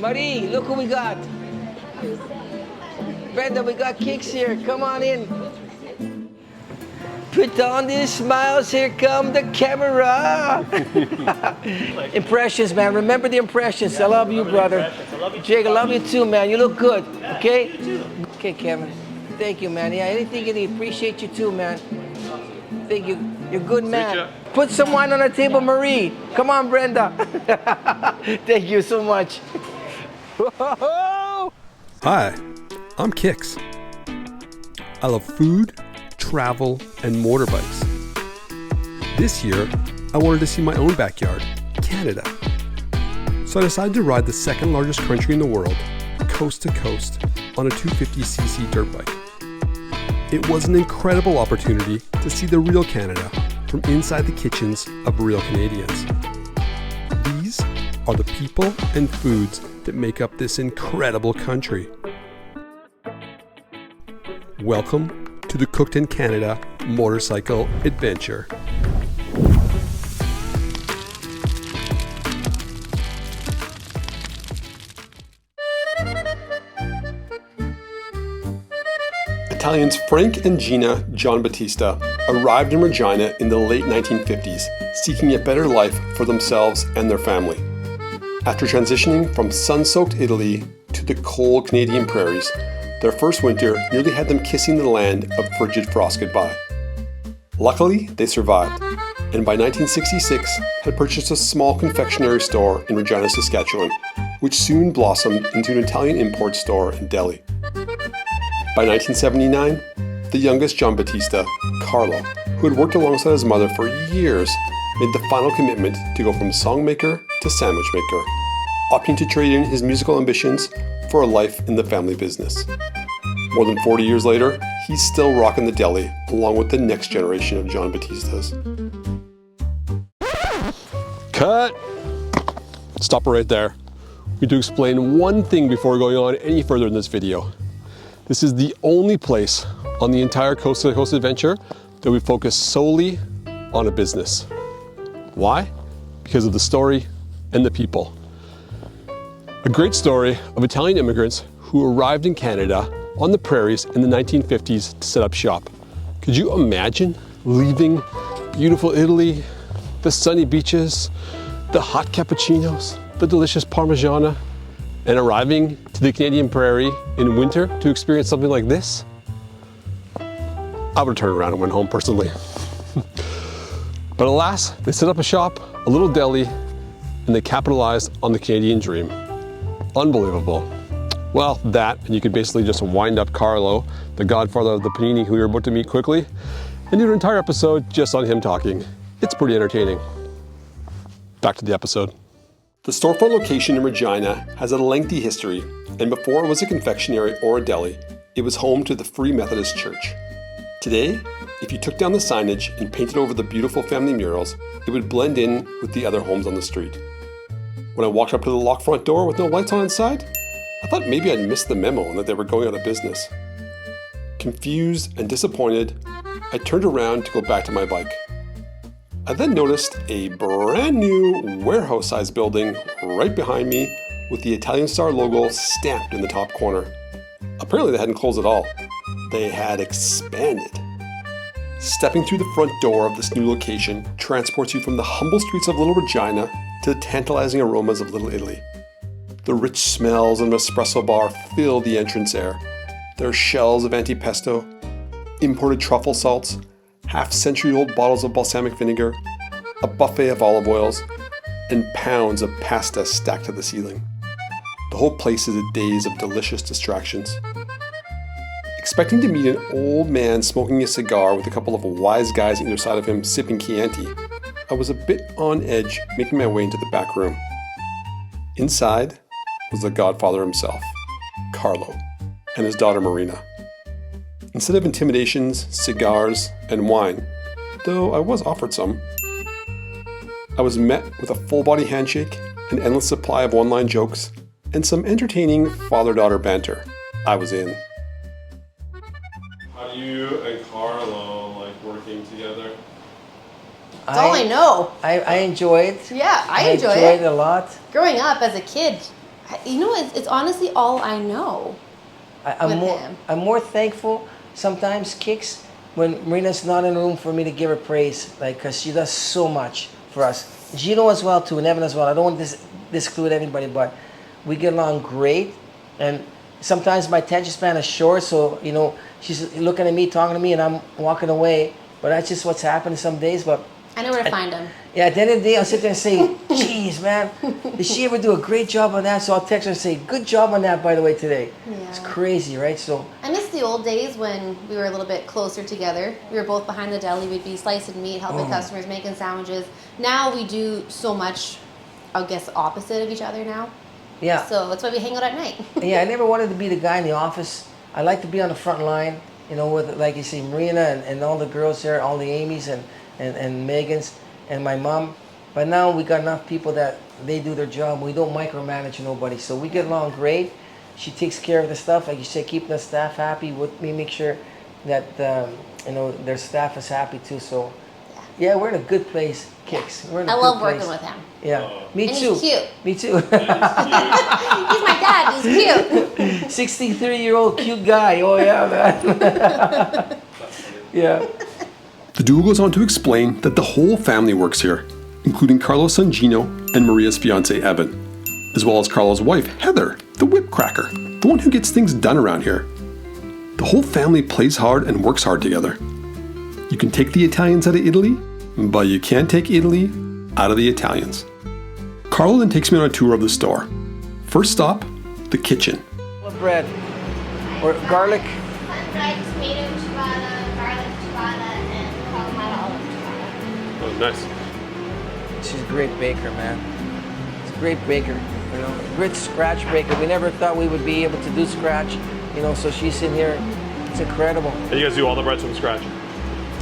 Marie, look who we got. Brenda, we got Kix here. Come on in. Put on these smiles, here come the camera. Impressions, man. Remember the impressions. I love you, brother. Jake, I love you too, man. You look good, okay? Okay, Kevin. Thank you, man. Yeah, anything you appreciate you too, man. Thank you. You're a good man. Put some wine on the table, Marie. Come on, Brenda. Thank you so much. Hi, I'm Kix. I love food, travel, and motorbikes. This year, I wanted to see my own backyard, Canada. So I decided to ride the second largest country in the world, coast to coast, on a 250cc dirt bike. It was an incredible opportunity to see the real Canada from inside the kitchens of real Canadians. These are the people and foods that make up this incredible country. Welcome to the Cooked in Canada motorcycle adventure. Italians Frank and Gina Giambattista arrived in Regina in the late 1950s, seeking a better life for themselves and their family. After transitioning from sun-soaked Italy to the cold Canadian prairies, their first winter nearly had them kissing the land of frigid frost goodbye. Luckily, they survived, and by 1966 had purchased a small confectionery store in Regina, Saskatchewan, which soon blossomed into an Italian import store and deli. By 1979, the youngest Giambattista, Carlo, who had worked alongside his mother for years, made the final commitment to go from songmaker to sandwich maker, opting to trade in his musical ambitions for a life in the family business. More than 40 years later, he's still rocking the deli along with the next generation of Giambattistas. Cut! Stop right there. We need to explain one thing before going on any further in this video. This is the only place on the entire Coast to Coast adventure that we focus solely on a business. Why? Because of the story and the people. A great story of Italian immigrants who arrived in Canada on the prairies in the 1950s to set up shop. Could you imagine leaving beautiful Italy, the sunny beaches, the hot cappuccinos, the delicious Parmigiana, and arriving to the Canadian prairie in winter to experience something like this? I would have turned around and went home personally. But alas, they set up a shop, a little deli, and they capitalized on the Canadian dream. Unbelievable. Well, that, and you could basically just wind up Carlo, the godfather of the Panini, who you're about to meet quickly, and do an entire episode just on him talking. It's pretty entertaining. Back to the episode. The storefront location in Regina has a lengthy history, and before it was a confectionery or a deli, it was home to the Free Methodist Church. Today, if you took down the signage and painted over the beautiful family murals, it would blend in with the other homes on the street. When I walked up to the locked front door with no lights on inside, I thought maybe I'd missed the memo and that they were going out of business. Confused and disappointed, I turned around to go back to my bike. I then noticed a brand new warehouse-sized building right behind me with the Italian Star logo stamped in the top corner. Apparently they hadn't closed at all. They had expanded. Stepping through the front door of this new location transports you from the humble streets of Little Regina to the tantalizing aromas of Little Italy. The rich smells of an espresso bar fill the entrance air. There are shells of antipesto, imported truffle salts, half-century-old bottles of balsamic vinegar, a buffet of olive oils, and pounds of pasta stacked to the ceiling. The whole place is a daze of delicious distractions. Expecting to meet an old man smoking a cigar with a couple of wise guys either side of him sipping Chianti, I was a bit on edge making my way into the back room. Inside was the godfather himself, Carlo, and his daughter Marina. Instead of intimidations, cigars, and wine, though I was offered some, I was met with a full-body handshake, an endless supply of one-line jokes, and some entertaining father-daughter banter. I was in. How do you and Carlo like working together? That's all I know. I enjoy it. Yeah, I enjoy it a lot. Growing up as a kid, You know, it's honestly all I know. I'm more thankful sometimes, Kix, when Marina's not in the room for me to give her praise, like, because she does so much for us. Gino as well too, and Evan as well. I don't want to disclude anybody, but we get along great. And sometimes my attention span is short, so you know she's looking at me, talking to me, and I'm walking away. But that's just what's happening some days. But I know where to find him. Yeah, at the end of the day, I'll sit there and say, geez, man, did she ever do a great job on that? So I'll text her and say, good job on that, by the way, today. Yeah. It's crazy, right? So I miss the old days when we were a little bit closer together. We were both behind the deli. We'd be slicing meat, helping customers, making sandwiches. Now we do so much, I guess, opposite of each other now. yeah. So that's why we hang out at night. Yeah, I never wanted to be the guy in the office. I like to be on the front line, you know, with, like you see, Marina and all the girls there, all the Amy's and Megan's and my mom. But now we got enough people that they do their job. We don't micromanage nobody, so we get along great. She takes care of the stuff, like you said, keeping the staff happy. With me, make sure that you know their staff is happy too. So yeah, we're in a good place, Kix. We're in a I good love place. working with him. Yeah, me And too. he's cute. Me too. He's my dad. He's cute. 63-year-old cute guy. Oh yeah, man. Yeah. The duo goes on to explain that the whole family works here, including Carlo's son Gino and Maria's fiance Evan, as well as Carlo's wife Heather, the whip cracker, the one who gets things done around here. The whole family plays hard and works hard together. You can take the Italians out of Italy, but you can't take Italy out of the Italians. Carlo then takes me on a tour of the store. First stop, the kitchen. What bread? Or garlic? Sun-dried tomato ciabatta, garlic ciabatta, and Kalamata olive ciabatta. Oh, nice. She's a great baker, man. She's a great baker, you know. Great scratch baker. We never thought we would be able to do scratch, you know, so she's in here. It's incredible. And you guys do all the breads from scratch?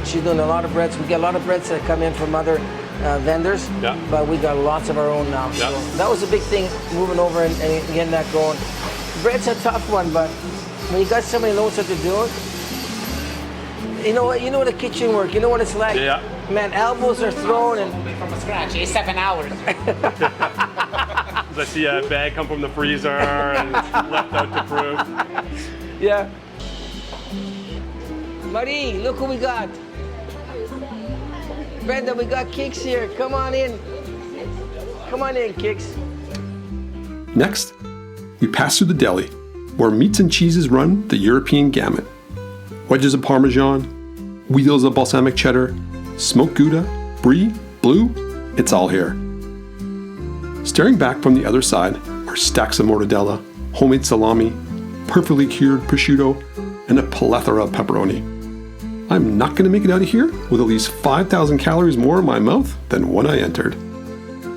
She's doing a lot of breads. We get a lot of breads that come in from other vendors, but we got lots of our own now. Yeah. So that was a big thing, moving over and getting that going. Bread's a tough one, but when you got somebody who knows what to do, you know what the kitchen work, you know what it's like. Yeah. Man, elbows are thrown and From scratch, it's 7 hours. I see a bag come from the freezer and it's left out to prove. yeah. Marie, look who we got. Brenda, we got Kix here. Come on in. Come on in, Kix. Next, we pass through the deli, where meats and cheeses run the European gamut. Wedges of Parmesan, wheels of balsamic cheddar, smoked Gouda, Brie, Blue, it's all here. Staring back from the other side are stacks of mortadella, homemade salami, perfectly cured prosciutto, and a plethora of pepperoni. I'm not going to make it out of here with at least 5,000 calories more in my mouth than when I entered.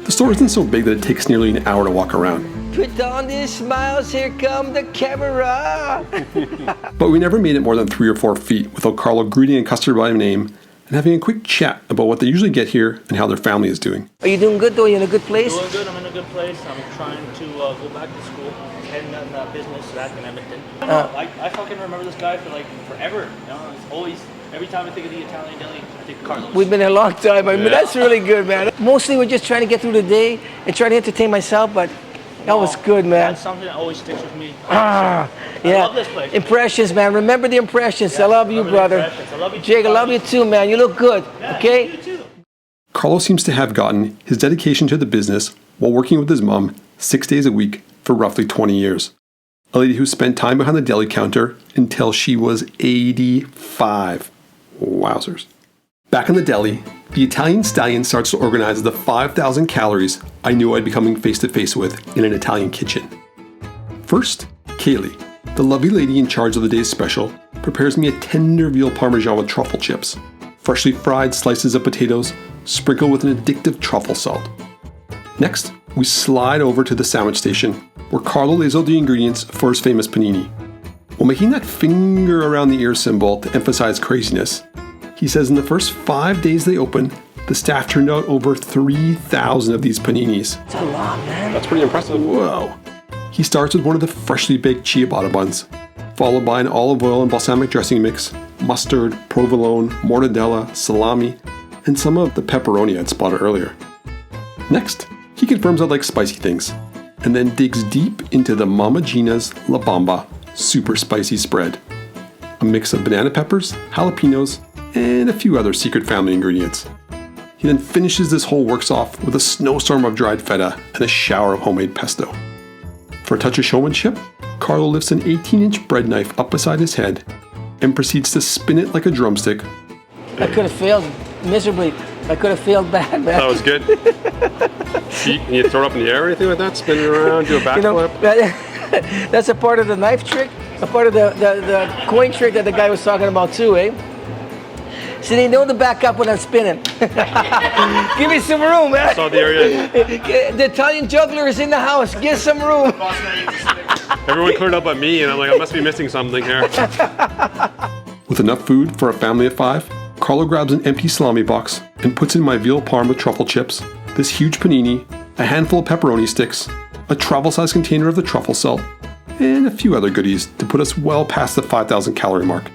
The store isn't so big that it takes nearly an hour to walk around. Put on these smiles, here come the camera. But we never made it more than 3 or 4 feet without Carlo greeting a customer by name and having a quick chat about what they usually get here and how their family is doing. Are you doing good though? Are you in a good place? Doing good. I'm in a good place. I'm trying to go back to school, heading in business back in Edmonton. I fucking remember this guy for like forever. You know, it's always, every time I think of the Italian Deli, I think Carlo. We've been here a long time. I mean, that's really good, man. Mostly we're just trying to get through the day and trying to entertain myself, but that was good, man. That's something that always sticks with me. Yeah. I love this place. Impressions, man. Remember the impressions. I love you, brother. I love you too, Jake, I love you too, man. You look good, okay? You too. Carlo seems to have gotten his dedication to the business while working with his mom 6 days a week for roughly 20 years. A lady who spent time behind the deli counter until she was 85. Wowzers. Back in the deli, the Italian stallion starts to organize the 5,000 calories I knew I'd be coming face to face with in an Italian kitchen. First, Kaylee, the lovely lady in charge of the day's special, prepares me a tender veal parmesan with truffle chips, freshly fried slices of potatoes, sprinkled with an addictive truffle salt. Next, we slide over to the sandwich station, where Carlo lays out the ingredients for his famous panini. While making that finger around the ear symbol to emphasize craziness, he says in the first 5 days they opened, the staff turned out over 3,000 of these paninis. It's a lot, man. That's pretty impressive. Whoa. He starts with one of the freshly baked ciabatta buns, followed by an olive oil and balsamic dressing mix, mustard, provolone, mortadella, salami, and some of the pepperoni I'd spotted earlier. Next, he confirms I like spicy things, and then digs deep into the Mama Gina's La Bamba super spicy spread. A mix of banana peppers, jalapenos, and a few other secret family ingredients. He then finishes this whole works off with a snowstorm of dried feta and a shower of homemade pesto. For a touch of showmanship, Carlo lifts an 18-inch bread knife up beside his head and proceeds to spin it like a drumstick. I could have failed miserably. I could have failed bad, man. That was good. Can you throw it up in the air or anything like that? Spin it around, do a backflip? That's a part of the knife trick, a part of the coin trick that the guy was talking about too, eh? So they know to back up when I'm spinning. Give me some room, man. Saw the area. The Italian juggler is in the house. Give some room. Everyone cleared up but me, and I'm like, I must be missing something here. With enough food for a family of 5, Carlo grabs an empty salami box and puts in my veal parm with truffle chips, this huge panini, a handful of pepperoni sticks, a travel-sized container of the truffle salt, and a few other goodies to put us well past the 5,000 calorie mark.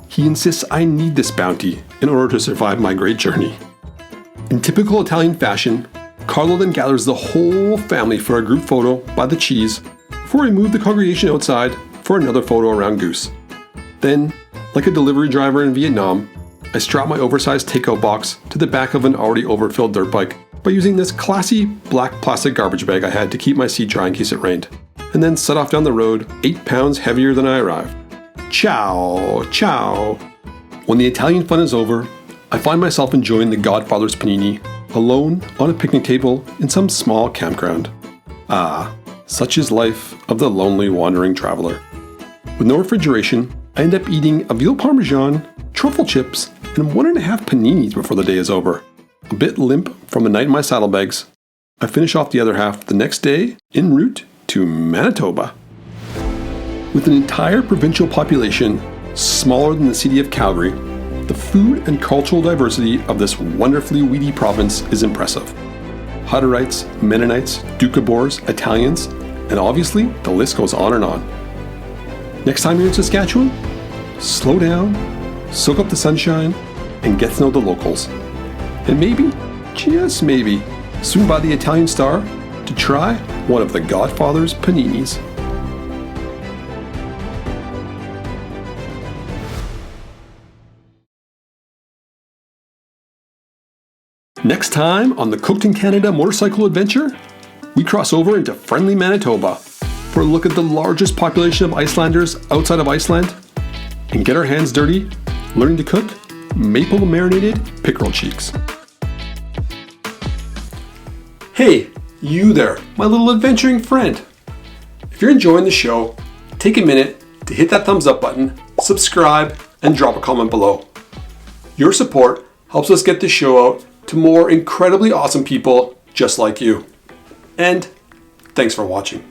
He insists I need this bounty in order to survive my great journey. In typical Italian fashion, Carlo then gathers the whole family for a group photo by the cheese before we move the congregation outside for another photo around Goose. Then, like a delivery driver in Vietnam, I strap my oversized takeout box to the back of an already overfilled dirt bike by using this classy black plastic garbage bag I had to keep my seat dry in case it rained, and then set off down the road 8 pounds heavier than I arrived. Ciao, ciao. When the Italian fun is over, I find myself enjoying the Godfather's panini, alone on a picnic table in some small campground. Ah, such is life of the lonely wandering traveler. With no refrigeration, I end up eating a veal parmesan, truffle chips, and 1.5 paninis before the day is over. A bit limp from the night in my saddlebags, I finish off the other half the next day en route to Manitoba. With an entire provincial population smaller than the city of Calgary, the food and cultural diversity of this wonderfully weedy province is impressive. Hutterites, Mennonites, 𝗔𝗶𝘅, Italians, and obviously the list goes on and on. Next time you're in Saskatchewan, slow down, soak up the sunshine, and get to know the locals. And maybe, just maybe, swing by the Italian Star to try one of the Godfather's paninis. Next time on the Cooked in Canada motorcycle adventure, we cross over into friendly Manitoba for a look at the largest population of Icelanders outside of Iceland and get our hands dirty learning to cook maple marinated pickerel cheeks. Hey, you there, my little adventuring friend. If you're enjoying the show, take a minute to hit that thumbs up button, subscribe, and drop a comment below. Your support helps us get this show out to more incredibly awesome people just like you. And thanks for watching.